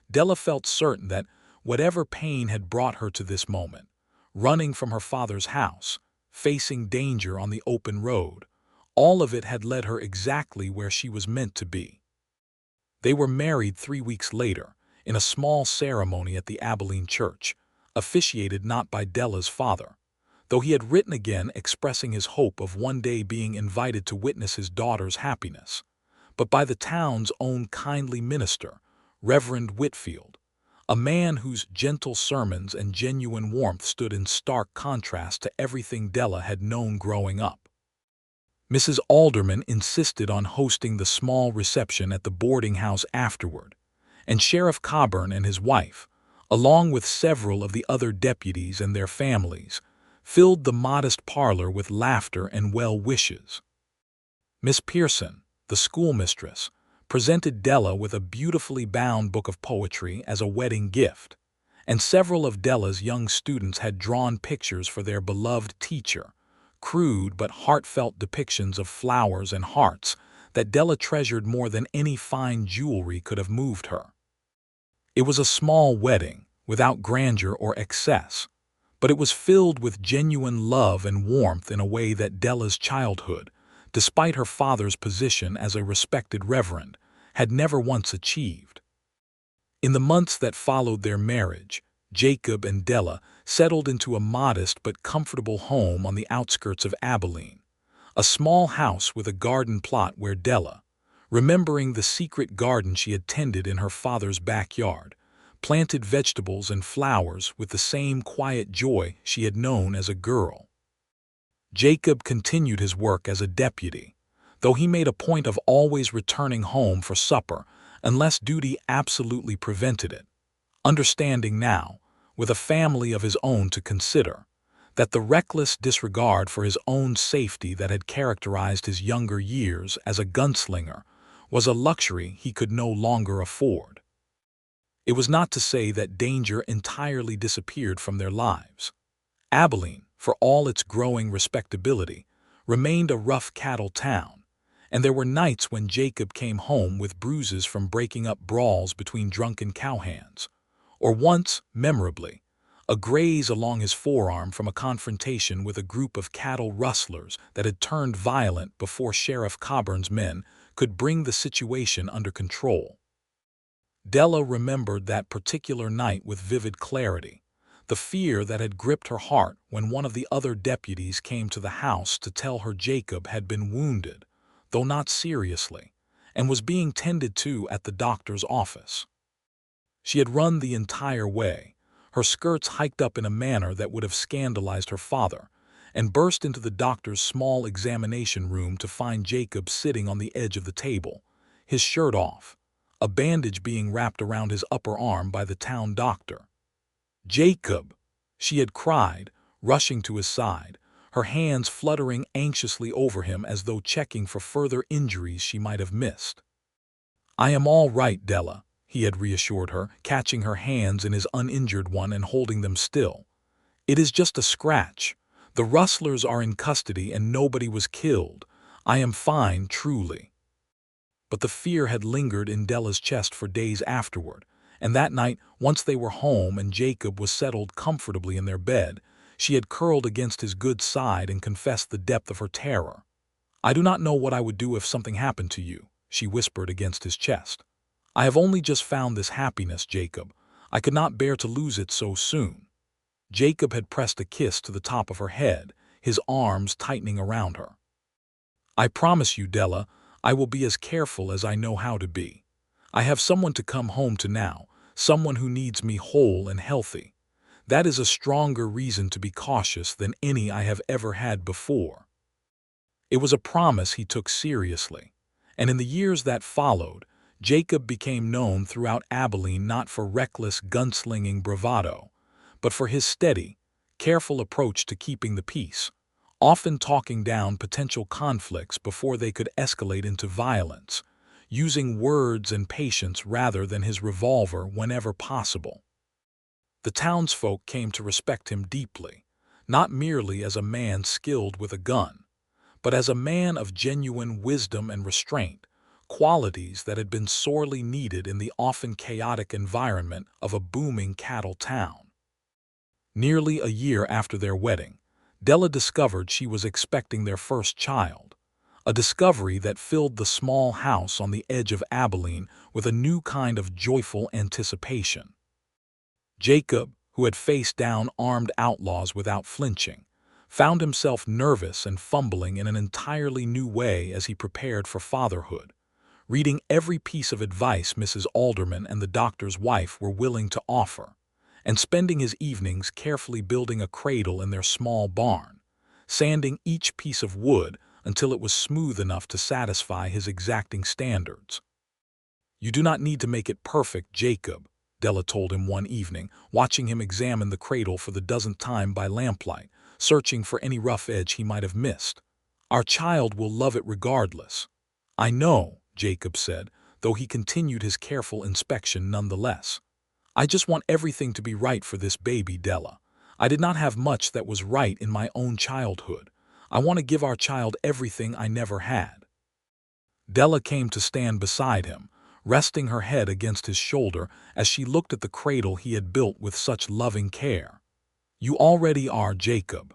Della felt certain that whatever pain had brought her to this moment, running from her father's house, facing danger on the open road, all of it had led her exactly where she was meant to be. They were married 3 weeks later, in a small ceremony at the Abilene church, officiated not by Della's father, though he had written again expressing his hope of one day being invited to witness his daughter's happiness, but by the town's own kindly minister, Reverend Whitfield, a man whose gentle sermons and genuine warmth stood in stark contrast to everything Della had known growing up. Mrs. Alderman insisted on hosting the small reception at the boarding house afterward, and Sheriff Coburn and his wife, along with several of the other deputies and their families, filled the modest parlor with laughter and well wishes. Miss Pearson, the schoolmistress, presented Della with a beautifully bound book of poetry as a wedding gift, and several of Della's young students had drawn pictures for their beloved teacher, crude but heartfelt depictions of flowers and hearts that Della treasured more than any fine jewelry could have moved her. It was a small wedding, without grandeur or excess, but it was filled with genuine love and warmth in a way that Della's childhood, despite her father's position as a respected reverend, had never once achieved. In the months that followed their marriage, Jacob and Della settled into a modest but comfortable home on the outskirts of Abilene, a small house with a garden plot where Della, remembering the secret garden she had tended in her father's backyard, planted vegetables and flowers with the same quiet joy she had known as a girl. Jacob continued his work as a deputy, though he made a point of always returning home for supper unless duty absolutely prevented it, understanding now, with a family of his own to consider, that the reckless disregard for his own safety that had characterized his younger years as a gunslinger was a luxury he could no longer afford. It was not to say that danger entirely disappeared from their lives. Abilene, for all its growing respectability, remained a rough cattle town, and there were nights when Jacob came home with bruises from breaking up brawls between drunken cowhands, or once, memorably, a graze along his forearm from a confrontation with a group of cattle rustlers that had turned violent before Sheriff Coburn's men could bring the situation under control. Della remembered that particular night with vivid clarity, the fear that had gripped her heart when one of the other deputies came to the house to tell her Jacob had been wounded, though not seriously, and was being tended to at the doctor's office. She had run the entire way, her skirts hiked up in a manner that would have scandalized her father, and burst into the doctor's small examination room to find Jacob sitting on the edge of the table, his shirt off, a bandage being wrapped around his upper arm by the town doctor. "Jacob!" she had cried, rushing to his side, her hands fluttering anxiously over him as though checking for further injuries she might have missed. "I am all right, Della," he had reassured her, catching her hands in his uninjured one and holding them still. "It is just a scratch. The rustlers are in custody and nobody was killed. I am fine, truly." But the fear had lingered in Della's chest for days afterward, and that night, once they were home and Jacob was settled comfortably in their bed, she had curled against his good side and confessed the depth of her terror. "I do not know what I would do if something happened to you," she whispered against his chest. "I have only just found this happiness, Jacob. I could not bear to lose it so soon." Jacob had pressed a kiss to the top of her head, his arms tightening around her. "I promise you, Della, I will be as careful as I know how to be. I have someone to come home to now, someone who needs me whole and healthy. That is a stronger reason to be cautious than any I have ever had before." It was a promise he took seriously, and in the years that followed, Jacob became known throughout Abilene not for reckless gunslinging bravado, but for his steady, careful approach to keeping the peace, often talking down potential conflicts before they could escalate into violence, using words and patience rather than his revolver whenever possible. The townsfolk came to respect him deeply, not merely as a man skilled with a gun, but as a man of genuine wisdom and restraint, qualities that had been sorely needed in the often chaotic environment of a booming cattle town. Nearly a year after their wedding, Della discovered she was expecting their first child, a discovery that filled the small house on the edge of Abilene with a new kind of joyful anticipation. Jacob, who had faced down armed outlaws without flinching, found himself nervous and fumbling in an entirely new way as he prepared for fatherhood, reading every piece of advice Mrs. Alderman and the doctor's wife were willing to offer, and spending his evenings carefully building a cradle in their small barn, sanding each piece of wood until it was smooth enough to satisfy his exacting standards. "You do not need to make it perfect, Jacob," Della told him one evening, watching him examine the cradle for the dozenth time by lamplight, searching for any rough edge he might have missed. "Our child will love it regardless." "I know," Jacob said, though he continued his careful inspection nonetheless. "I just want everything to be right for this baby, Della. I did not have much that was right in my own childhood. I want to give our child everything I never had." Della came to stand beside him, resting her head against his shoulder as she looked at the cradle he had built with such loving care. "You already are, Jacob.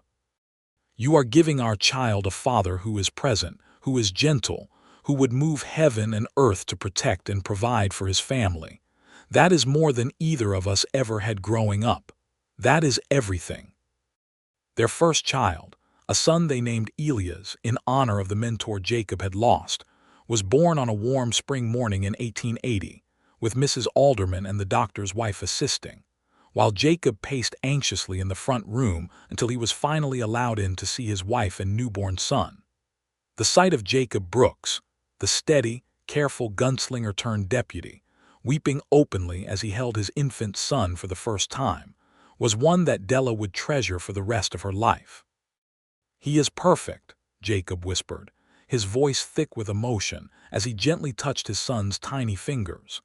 You are giving our child a father who is present, who is gentle, who would move heaven and earth to protect and provide for his family. That is more than either of us ever had growing up. That is everything. Their first child, a son they named Elias in honor of the mentor Jacob had lost, was born on a warm spring morning in 1880, with Mrs. Alderman and the doctor's wife assisting, while Jacob paced anxiously in the front room until he was finally allowed in to see his wife and newborn son. The sight of Jacob Brooks, the steady, careful gunslinger turned deputy, weeping openly as he held his infant son for the first time, was one that Della would treasure for the rest of her life. "He is perfect," Jacob whispered, his voice thick with emotion as he gently touched his son's tiny fingers.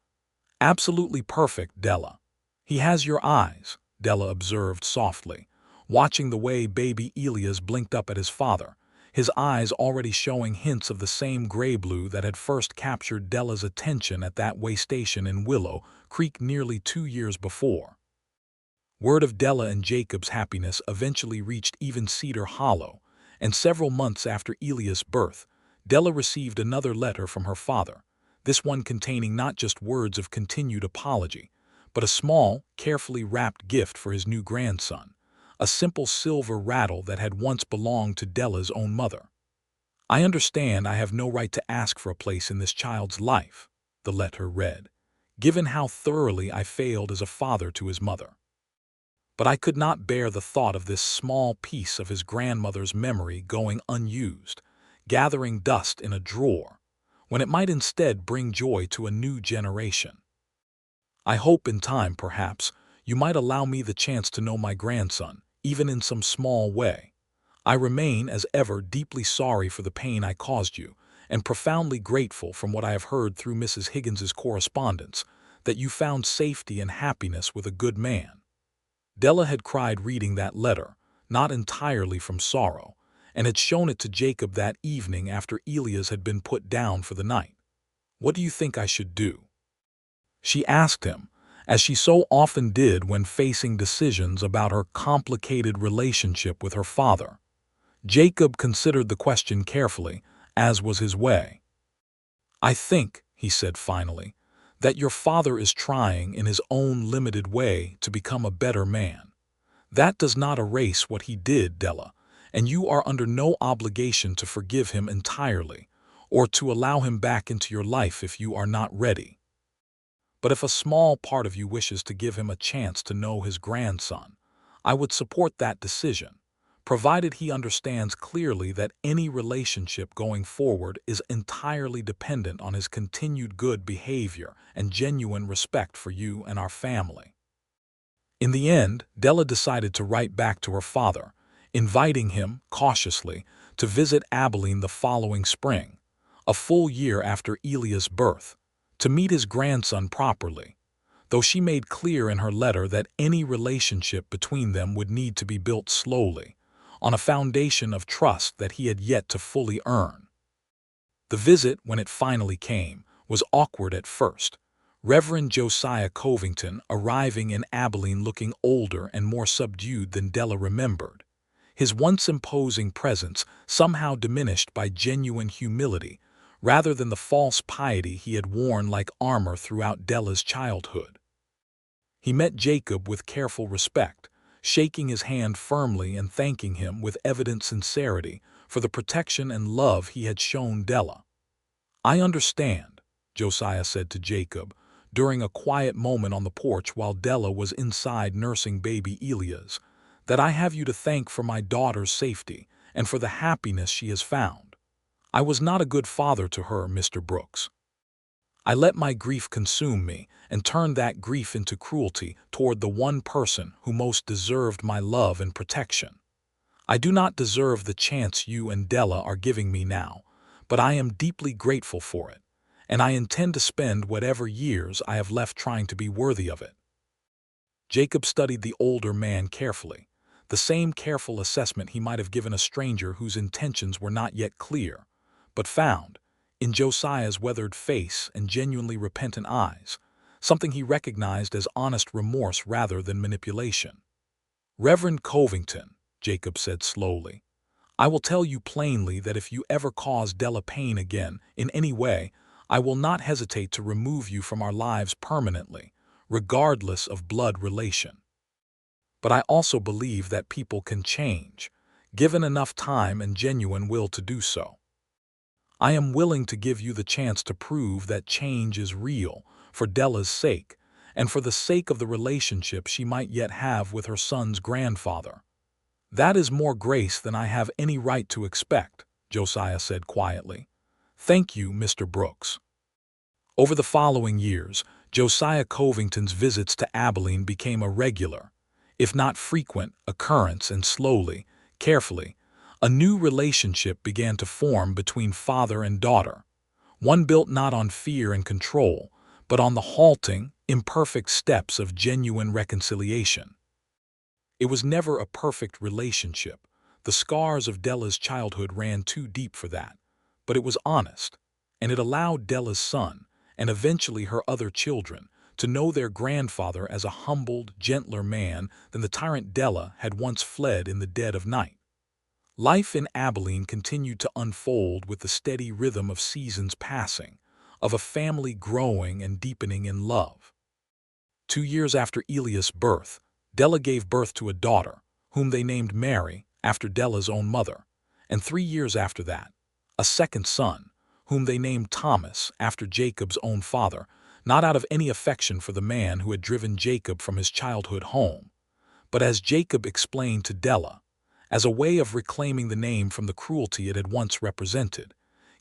"Absolutely perfect, Della. He has your eyes," Della observed softly, watching the way baby Elias blinked up at his father, his eyes already showing hints of the same gray-blue that had first captured Della's attention at that way station in Willow Creek nearly 2 years before. Word of Della and Jacob's happiness eventually reached even Cedar Hollow, and several months after Elias' birth, Della received another letter from her father, this one containing not just words of continued apology, but a small, carefully wrapped gift for his new grandson, a simple silver rattle that had once belonged to Della's own mother. "I understand I have no right to ask for a place in this child's life," the letter read, "given how thoroughly I failed as a father to his mother. But I could not bear the thought of this small piece of his grandmother's memory going unused, gathering dust in a drawer, when it might instead bring joy to a new generation. I hope in time, perhaps, you might allow me the chance to know my grandson, even in some small way. I remain, as ever, deeply sorry for the pain I caused you, and profoundly grateful from what I have heard through Mrs. Higgins's correspondence, that you found safety and happiness with a good man." Della had cried reading that letter, not entirely from sorrow, and had shown it to Jacob that evening after Elias had been put down for the night. "What do you think I should do?" she asked him, as she so often did when facing decisions about her complicated relationship with her father. Jacob considered the question carefully, as was his way. "I think," he said finally, "that your father is trying in his own limited way to become a better man. That does not erase what he did, Della, and you are under no obligation to forgive him entirely, or to allow him back into your life if you are not ready. But if a small part of you wishes to give him a chance to know his grandson, I would support that decision, provided he understands clearly that any relationship going forward is entirely dependent on his continued good behavior and genuine respect for you and our family." In the end, Della decided to write back to her father, inviting him, cautiously, to visit Abilene the following spring, a full year after Elias' birth, to meet his grandson properly, though she made clear in her letter that any relationship between them would need to be built slowly, on a foundation of trust that he had yet to fully earn. The visit, when it finally came, was awkward at first, Reverend Josiah Covington arriving in Abilene looking older and more subdued than Della remembered, his once imposing presence somehow diminished by genuine humility rather than the false piety he had worn like armor throughout Della's childhood. He met Jacob with careful respect, shaking his hand firmly and thanking him with evident sincerity for the protection and love he had shown Della. "I understand," Josiah said to Jacob, during a quiet moment on the porch while Della was inside nursing baby Elias, "that I have you to thank for my daughter's safety and for the happiness she has found. I was not a good father to her, Mr. Brooks. I let my grief consume me and turned that grief into cruelty toward the one person who most deserved my love and protection. I do not deserve the chance you and Della are giving me now, but I am deeply grateful for it, and I intend to spend whatever years I have left trying to be worthy of it." Jacob studied the older man carefully, the same careful assessment he might have given a stranger whose intentions were not yet clear, but found, in Josiah's weathered face and genuinely repentant eyes, something he recognized as honest remorse rather than manipulation. "Reverend Covington," Jacob said slowly, I will tell you plainly that if you ever cause Della pain again, in any way, I will not hesitate to remove you from our lives permanently, regardless of blood relation. But I also believe that people can change, given enough time and genuine will to do so. I am willing to give you the chance to prove that change is real, for Della's sake, and for the sake of the relationship she might yet have with her son's grandfather. That is more grace than I have any right to expect, Josiah said quietly. Thank you, Mr. Brooks. Over the following years, Josiah Covington's visits to Abilene became a regular, if not frequent, occurrence, and slowly, carefully, a new relationship began to form between father and daughter, one built not on fear and control, but on the halting, imperfect steps of genuine reconciliation. It was never a perfect relationship. The scars of Della's childhood ran too deep for that, but it was honest, and it allowed Della's son, and eventually her other children, to know their grandfather as a humbled, gentler man than the tyrant Della had once fled in the dead of night. Life in Abilene continued to unfold with the steady rhythm of seasons passing, of a family growing and deepening in love. 2 years after Elias' birth, Della gave birth to a daughter, whom they named Mary, after Della's own mother, and 3 years after that, a second son, whom they named Thomas, after Jacob's own father, not out of any affection for the man who had driven Jacob from his childhood home, but as Jacob explained to Della, as a way of reclaiming the name from the cruelty it had once represented,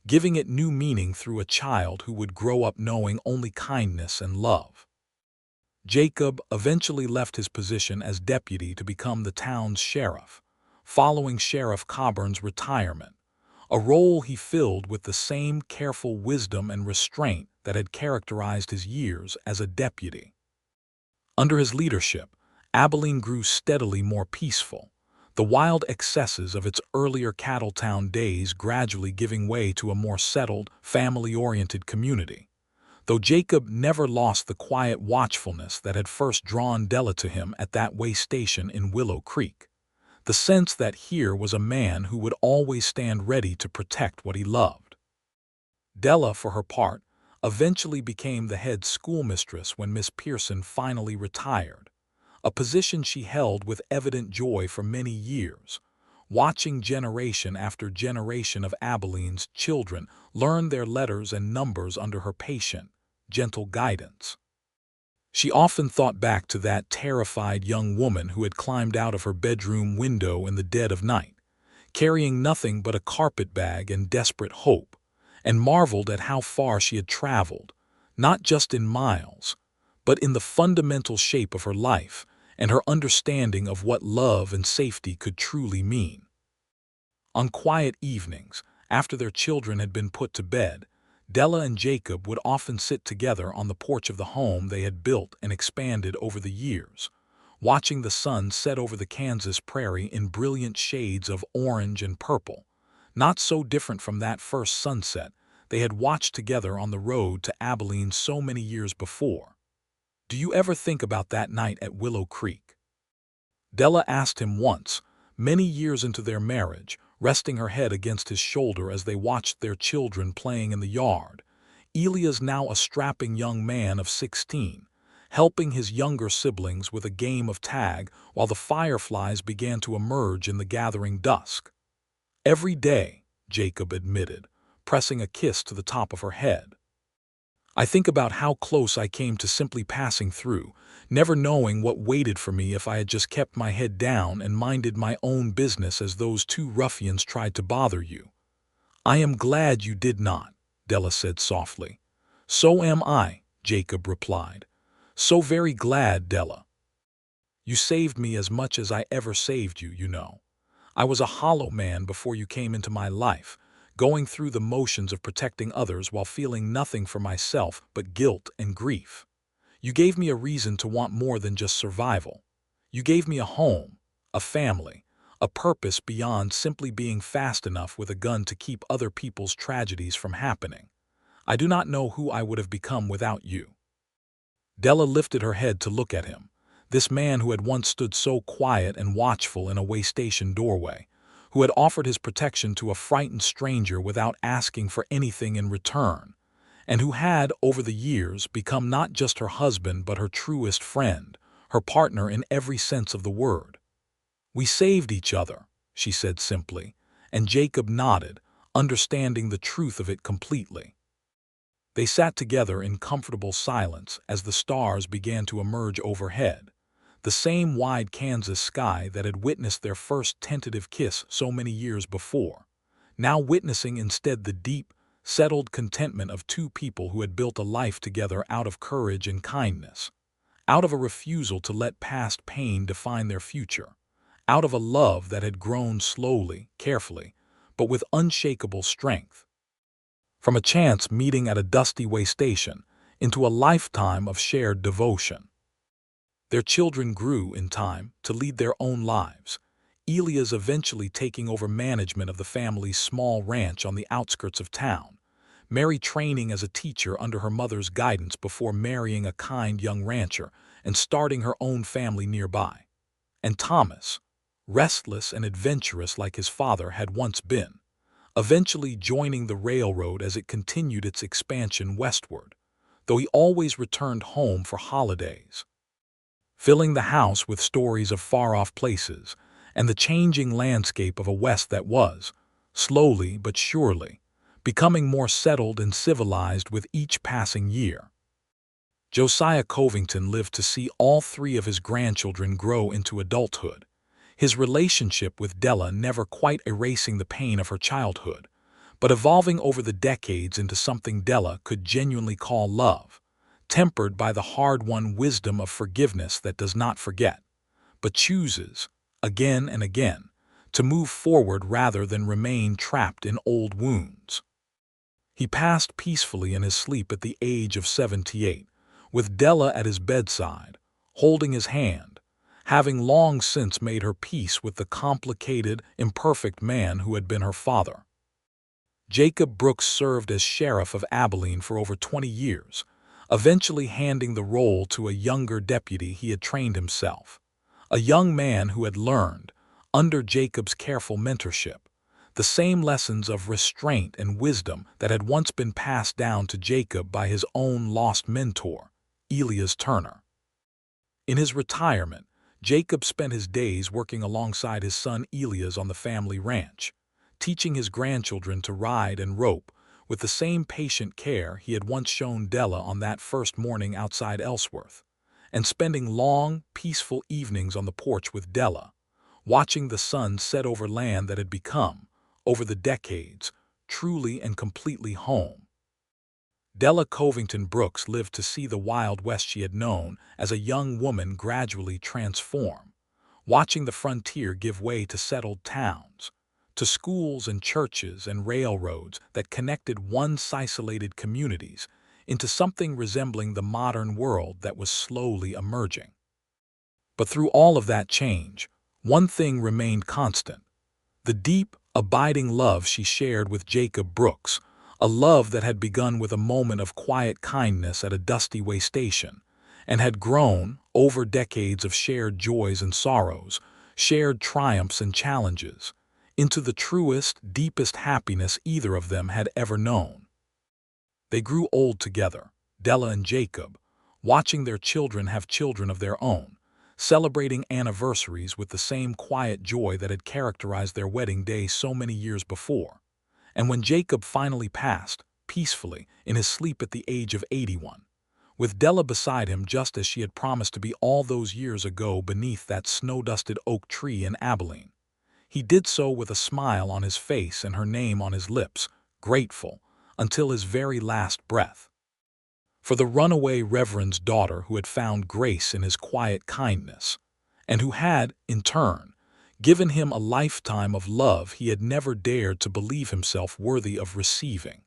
giving it new meaning through a child who would grow up knowing only kindness and love. Jacob eventually left his position as deputy to become the town's sheriff, following Sheriff Coburn's retirement, a role he filled with the same careful wisdom and restraint that had characterized his years as a deputy. Under his leadership, Abilene grew steadily more peaceful, the wild excesses of its earlier cattle town days gradually giving way to a more settled, family-oriented community. Though Jacob never lost the quiet watchfulness that had first drawn Della to him at that way station in Willow Creek, the sense that here was a man who would always stand ready to protect what he loved. Della, for her part, eventually became the head schoolmistress when Miss Pearson finally retired, a position she held with evident joy for many years, watching generation after generation of Abilene's children learn their letters and numbers under her patient, gentle guidance. She often thought back to that terrified young woman who had climbed out of her bedroom window in the dead of night, carrying nothing but a carpetbag and desperate hope, and marveled at how far she had traveled, not just in miles, but in the fundamental shape of her life and her understanding of what love and safety could truly mean. On quiet evenings, after their children had been put to bed, Della and Jacob would often sit together on the porch of the home they had built and expanded over the years, watching the sun set over the Kansas prairie in brilliant shades of orange and purple, not so different from that first sunset they had watched together on the road to Abilene so many years before. "Do you ever think about that night at Willow Creek?" Della asked him once, many years into their marriage, resting her head against his shoulder as they watched their children playing in the yard. Elias, now a strapping young man of 16, helping his younger siblings with a game of tag while the fireflies began to emerge in the gathering dusk. "Every day," Jacob admitted, pressing a kiss to the top of her head. "I think about how close I came to simply passing through, never knowing what waited for me if I had just kept my head down and minded my own business as those 2 ruffians tried to bother you." "I am glad you did not," Della said softly. "So am I," Jacob replied. "So very glad, Della. You saved me as much as I ever saved you, you know. I was a hollow man before you came into my life, going through the motions of protecting others while feeling nothing for myself but guilt and grief. You gave me a reason to want more than just survival. You gave me a home, a family, a purpose beyond simply being fast enough with a gun to keep other people's tragedies from happening. I do not know who I would have become without you." Della lifted her head to look at him, this man who had once stood so quiet and watchful in a way station doorway, who had offered his protection to a frightened stranger without asking for anything in return, and who had, over the years, become not just her husband but her truest friend, her partner in every sense of the word. "We saved each other," she said simply, and Jacob nodded, understanding the truth of it completely. They sat together in comfortable silence as the stars began to emerge overhead, the same wide Kansas sky that had witnessed their first tentative kiss so many years before, now witnessing instead the deep, settled contentment of two people who had built a life together out of courage and kindness, out of a refusal to let past pain define their future, out of a love that had grown slowly, carefully, but with unshakable strength. From a chance meeting at a dusty way station into a lifetime of shared devotion. Their children grew, in time, to lead their own lives, Elia's eventually taking over management of the family's small ranch on the outskirts of town, Mary training as a teacher under her mother's guidance before marrying a kind young rancher and starting her own family nearby, and Thomas, restless and adventurous like his father had once been, eventually joining the railroad as it continued its expansion westward, though he always returned home for holidays, filling the house with stories of far-off places and the changing landscape of a West that was, slowly but surely, becoming more settled and civilized with each passing year. Josiah Covington lived to see all three of his grandchildren grow into adulthood, his relationship with Della never quite erasing the pain of her childhood, but evolving over the decades into something Della could genuinely call love, tempered by the hard-won wisdom of forgiveness that does not forget, but chooses, again and again, to move forward rather than remain trapped in old wounds. He passed peacefully in his sleep at the age of 78, with Della at his bedside, holding his hand, having long since made her peace with the complicated, imperfect man who had been her father. Jacob Brooks served as sheriff of Abilene for over 20 years, eventually handing the role to a younger deputy he had trained himself, a young man who had learned, under Jacob's careful mentorship, the same lessons of restraint and wisdom that had once been passed down to Jacob by his own lost mentor, Elias Turner. In his retirement, Jacob spent his days working alongside his son Elias on the family ranch, teaching his grandchildren to ride and rope with the same patient care he had once shown Della on that first morning outside Ellsworth, and spending long, peaceful evenings on the porch with Della, watching the sun set over land that had become, over the decades, truly and completely home. Della Covington Brooks lived to see the Wild West she had known as a young woman gradually transform, watching the frontier give way to settled towns, to schools and churches and railroads that connected once isolated communities into something resembling the modern world that was slowly emerging. But through all of that change, one thing remained constant: the deep, abiding love she shared with Jacob Brooks, a love that had begun with a moment of quiet kindness at a dusty way station, and had grown, over decades of shared joys and sorrows, shared triumphs and challenges, into the truest, deepest happiness either of them had ever known. They grew old together, Della and Jacob, watching their children have children of their own, celebrating anniversaries with the same quiet joy that had characterized their wedding day so many years before. And when Jacob finally passed, peacefully, in his sleep at the age of 81, with Della beside him just as she had promised to be all those years ago beneath that snow-dusted oak tree in Abilene, he did so with a smile on his face and her name on his lips, grateful, until his very last breath. For the runaway Reverend's daughter who had found grace in his quiet kindness, and who had, in turn, given him a lifetime of love he had never dared to believe himself worthy of receiving.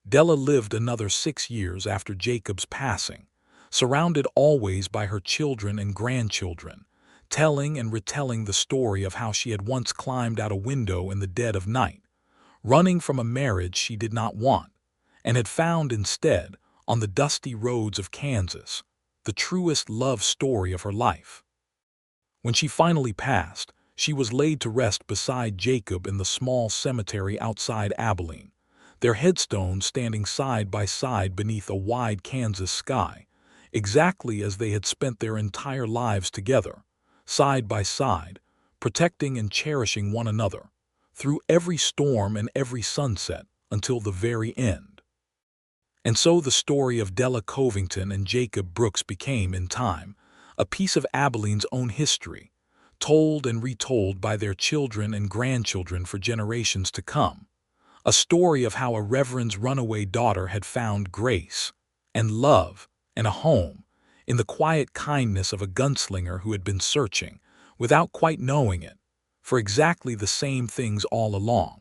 Della lived another 6 years after Jacob's passing, surrounded always by her children and grandchildren, telling and retelling the story of how she had once climbed out a window in the dead of night, running from a marriage she did not want, and had found instead, on the dusty roads of Kansas, the truest love story of her life. When she finally passed, She was laid to rest beside Jacob in the small cemetery outside Abilene, their headstones standing side by side beneath a wide Kansas sky, exactly as they had spent their entire lives together, side by side, protecting and cherishing one another, through every storm and every sunset until the very end. And so the story of Della Covington and Jacob Brooks became, in time, a piece of Abilene's own history, told and retold by their children and grandchildren for generations to come. A story of how a Reverend's runaway daughter had found grace and love and a home in the quiet kindness of a gunslinger who had been searching, without quite knowing it, for exactly the same things all along.